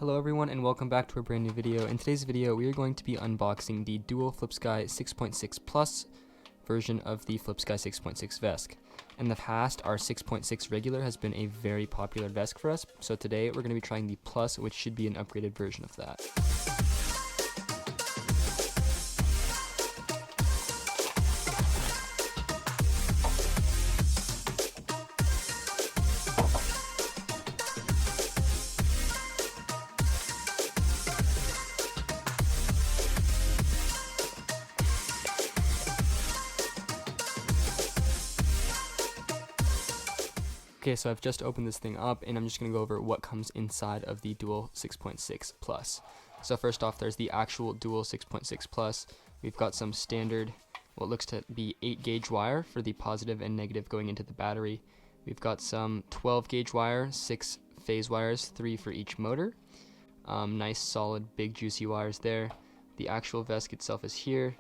Hello everyone and welcome back to a brand new video. In today's video we are going to be unboxing the dual Flipsky 6.6 Plus version of the Flipsky 6.6 VESC. In the past, our 6.6 regular has been a very popular VESC for us, so today we're going to be trying the Plus, which should be an upgraded version of that. Okay, so I've just opened this thing up and I'm just going to go over what comes inside of the dual 6.6 Plus. So first off, there's the actual dual 6.6 Plus. We've got some standard, what looks to be 8 gauge wire for the positive and negative going into the battery. We've got some 12 gauge wire, 6 phase wires, 3 for each motor. Nice solid big juicy wires there. The actual VESC itself is here.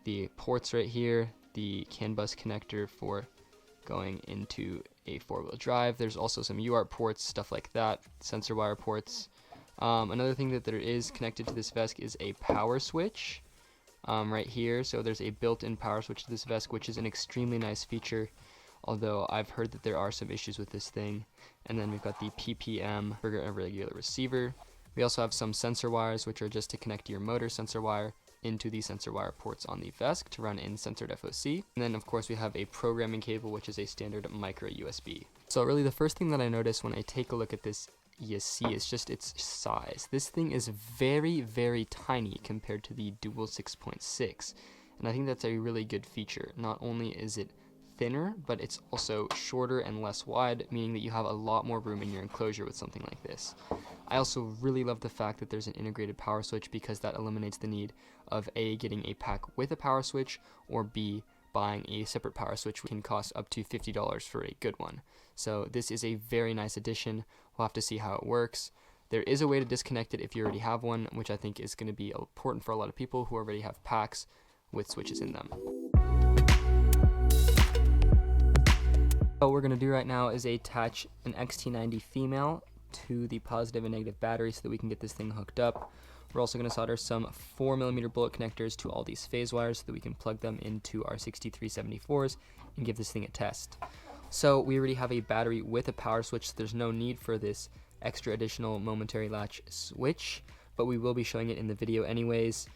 The ports right here, the CAN bus connector for going into a 4-wheel drive. There's also some UART ports, stuff like that, sensor wire ports. Another thing that there is connected to this VESC is a power switch right here. So there's a built-in power switch to this VESC, which is an extremely nice feature, although I've heard that there are some issues with this thing. And then we've got the PPM for a regular receiver. We also have some sensor wires, which are just to connect your motor sensor wire into the sensor wire ports on the VESC to run in censored FOC. And then of course we have a programming cable, which is a standard micro USB. So really the first thing that I notice when I take a look at this ESC is just its size. This thing is very, very tiny compared to the dual 6.6. And I think that's a really good feature. Not only is it thinner, but it's also shorter and less wide, meaning that you have a lot more room in your enclosure with something like this. I also really love the fact that there's an integrated power switch, because that eliminates the need of A, getting a pack with a power switch, or B, buying a separate power switch, which can cost up to $50 for a good one. So this is a very nice addition. We'll have to see how it works. There is a way to disconnect it if you already have one, which I think is going to be important for a lot of people who already have packs with switches in them. What we're going to do right now is attach an XT90 female to the positive and negative battery so that we can get this thing hooked up. We're also going to solder some 4mm bullet connectors to all these phase wires so that we can plug them into our 6374s and give this thing a test. So we already have a battery with a power switch, so there's no need for this extra additional momentary latch switch, but we will be showing it in the video anyways,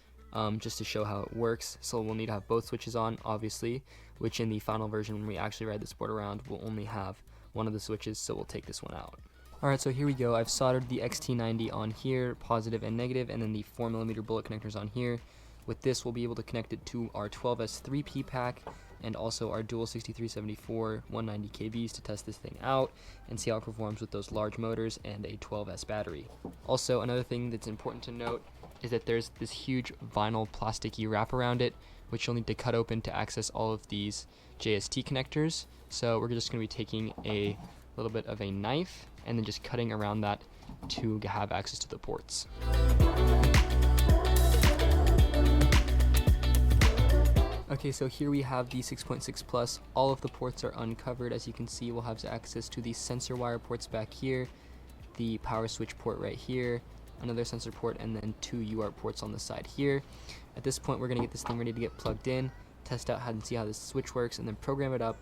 just to show how it works. So we'll need to have both switches on, obviously, which in the final version, when we actually ride this board around, we'll only have one of the switches, so we'll take this one out. Alright, so here we go. I've soldered the XT90 on here, positive and negative, and then the 4mm bullet connectors on here. With this, we'll be able to connect it to our 12S 3P pack and also our dual 6374 190 kVs to test this thing out and see how it performs with those large motors and a 12S battery. Also, another thing that's important to note is that there's this huge vinyl plasticky wrap around it, which you'll need to cut open to access all of these JST connectors. So we're just going to be taking a little bit of a knife and then just cutting around that to have access to the ports. Okay, so here we have the 6.6 Plus. All of the ports are uncovered. As you can see, we'll have access to the sensor wire ports back here, the power switch port right here, another sensor port, and then 2 UART ports on the side here. At this point, we're going to get this thing ready to get plugged in, test out how and see how this switch works, and then program it up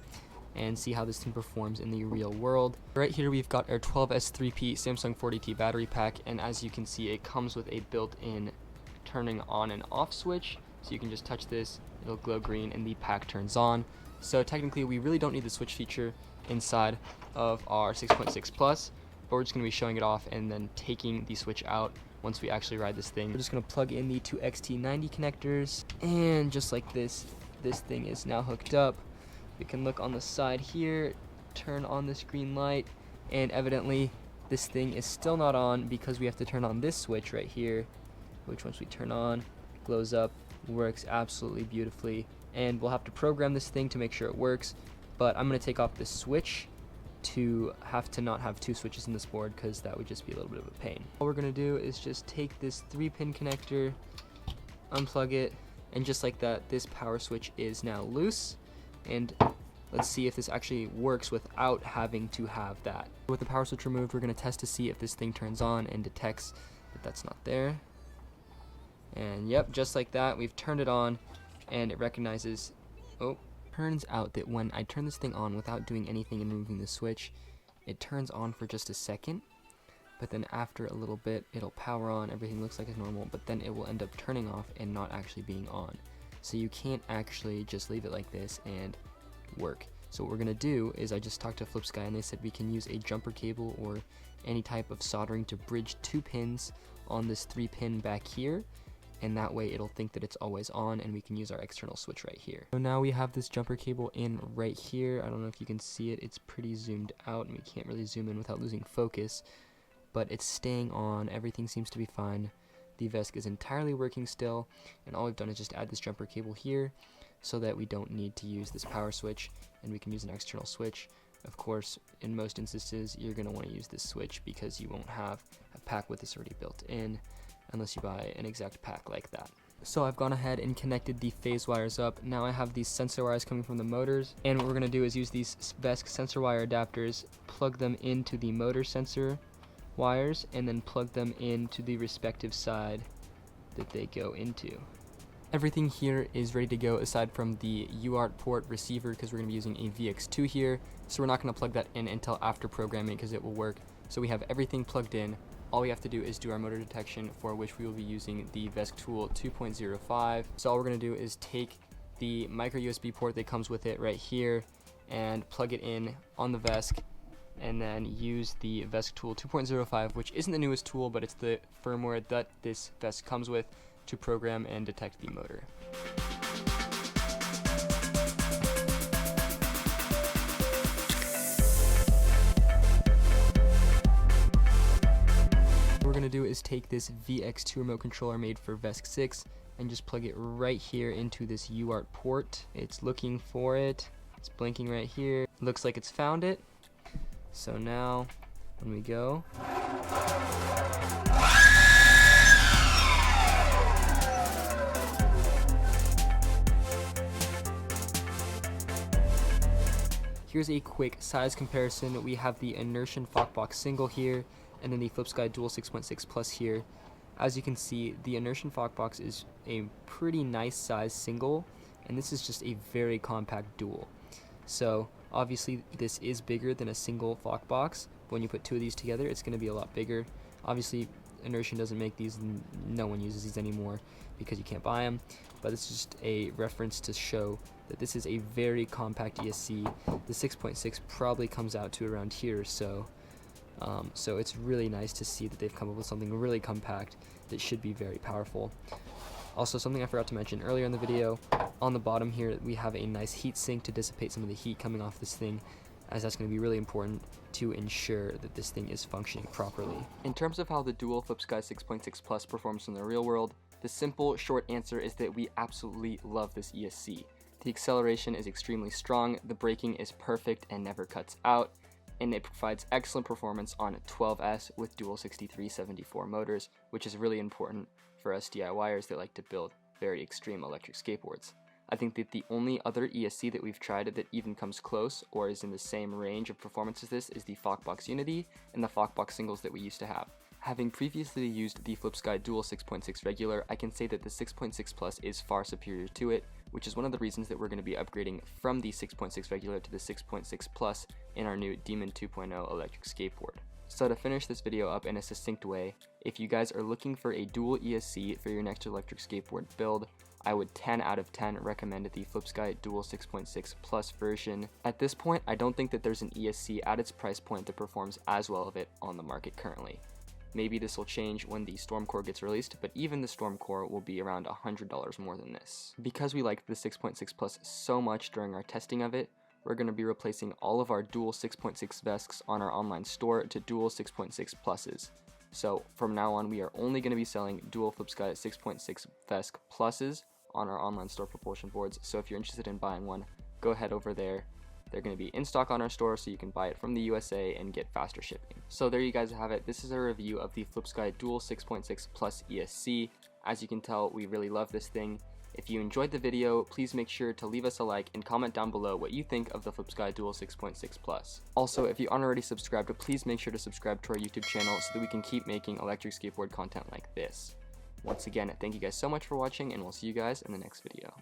and see how this thing performs in the real world. Right here we've got our 12S3P Samsung 40T battery pack, and as you can see, it comes with a built-in turning on and off switch, so you can just touch this, it'll glow green, and the pack turns on. So technically we really don't need the switch feature inside of our 6.6 Plus, but we're just going to be showing it off and then taking the switch out once we actually ride this thing. We're just going to plug in the 2 XT90 connectors, and just like this thing is now hooked up. We can look on the side here, turn on this green light, and evidently this thing is still not on because we have to turn on this switch right here, which once we turn on, glows up, works absolutely beautifully. And we'll have to program this thing to make sure it works, but I'm going to take off this switch to have to not have 2 switches in this board, because that would just be a little bit of a pain. All we're going to do is just take this 3-pin connector, unplug it, and just like that, this power switch is now loose. And Let's see if this actually works without having to have that. With the power switch removed, we're going to test to see if this thing turns on and detects that that's not there. And yep, just like that, we've turned it on and it recognizes, oh, turns out that when I turn this thing on without doing anything and removing the switch, it turns on for just a second, but then after a little bit, it'll power on, everything looks like it's normal, but then it will end up turning off and not actually being on. So you can't actually just leave it like this and work. So what we're gonna do is, I just talked to Flipsky and they said we can use a jumper cable or any type of soldering to bridge 2 pins on this 3-pin back here, and that way it'll think that it's always on and we can use our external switch right here. So now we have this jumper cable in right here. I don't know if you can see it, it's pretty zoomed out and we can't really zoom in without losing focus, but it's staying on, everything seems to be fine. The VESC is entirely working still, and all we've done is just add this jumper cable here so that we don't need to use this power switch and we can use an external switch. Of course, in most instances, you're going to want to use this switch because you won't have a pack with this already built in unless you buy an exact pack like that. So I've gone ahead and connected the phase wires up. Now I have these sensor wires coming from the motors, and what we're going to do is use these VESC sensor wire adapters, plug them into the motor sensor wires, and then plug them into the respective side that they go into. Everything here is ready to go aside from the UART port receiver, because we're going to be using a VX2 here, so we're not going to plug that in until after programming because it will work. So we have everything plugged in. All we have to do is do our motor detection, for which we will be using the VESC tool 2.05. So all we're going to do is take the micro USB port that comes with it right here and plug it in on the VESC, and then use the VESC tool 2.05, which isn't the newest tool, but it's the firmware that this VESC comes with, to program and detect the motor. What we're going to do is take this VX2 remote controller made for VESC 6 and just plug it right here into this UART port. It's looking for it, it's blinking right here, looks like it's found it. So now when we go, here's a quick size comparison. We have the Inertian Fockbox single here, and then the Flipsky Dual 6.6 Plus here. As you can see, the Inertian Fockbox is a pretty nice size single, and this is just a very compact dual. So obviously this is bigger than a single Fockbox, but when you put 2 of these together, it's going to be a lot bigger. Obviously Inertian doesn't make these, and no one uses these anymore because you can't buy them, but it's just a reference to show that this is a very compact ESC. The 6.6 probably comes out to around here, so it's really nice to see that they've come up with something really compact that should be very powerful. Also, something I forgot to mention earlier in the video, on the bottom here we have a nice heat sink to dissipate some of the heat coming off this thing, as that's going to be really important to ensure that this thing is functioning properly. In terms of how the dual Flipsky 6.6 Plus performs in the real world, the simple, short answer is that we absolutely love this ESC. The acceleration is extremely strong, the braking is perfect and never cuts out, and it provides excellent performance on 12S with dual 6374 motors, which is really important for us DIYers that like to build very extreme electric skateboards. I think that the only other ESC that we've tried that even comes close or is in the same range of performance as this is the Fockbox Unity and the Fockbox singles that we used to have. Having previously used the Flipsky Dual 6.6 regular, I can say that the 6.6 Plus is far superior to it, which is one of the reasons that we're going to be upgrading from the 6.6 regular to the 6.6 Plus in our new Demon 2.0 electric skateboard. So to finish this video up in a succinct way, if you guys are looking for a dual ESC for your next electric skateboard build, I would 10 out of 10 recommend the Flipsky Dual 6.6 Plus version. At this point, I don't think that there's an ESC at its price point that performs as well of it on the market currently. Maybe this will change when the Stormcore gets released, but even the Stormcore will be around $100 more than this. Because we liked the 6.6 Plus so much during our testing of it, we're going to be replacing all of our dual 6.6 VESCs on our online store to dual 6.6 Pluses. So from now on, we are only going to be selling dual Flipsky 6.6 VESC Pluses on our online store Propulsion boards. So if you're interested in buying one, go ahead over there. They're going to be in stock on our store, so you can buy it from the USA and get faster shipping. So there you guys have it. This is a review of the Flipsky Dual 6.6 Plus ESC. As you can tell, we really love this thing. If you enjoyed the video, please make sure to leave us a like and comment down below what you think of the Flipsky Dual 6.6 Plus. Also, if you aren't already subscribed, please make sure to subscribe to our YouTube channel so that we can keep making electric skateboard content like this. Once again, thank you guys so much for watching, and we'll see you guys in the next video.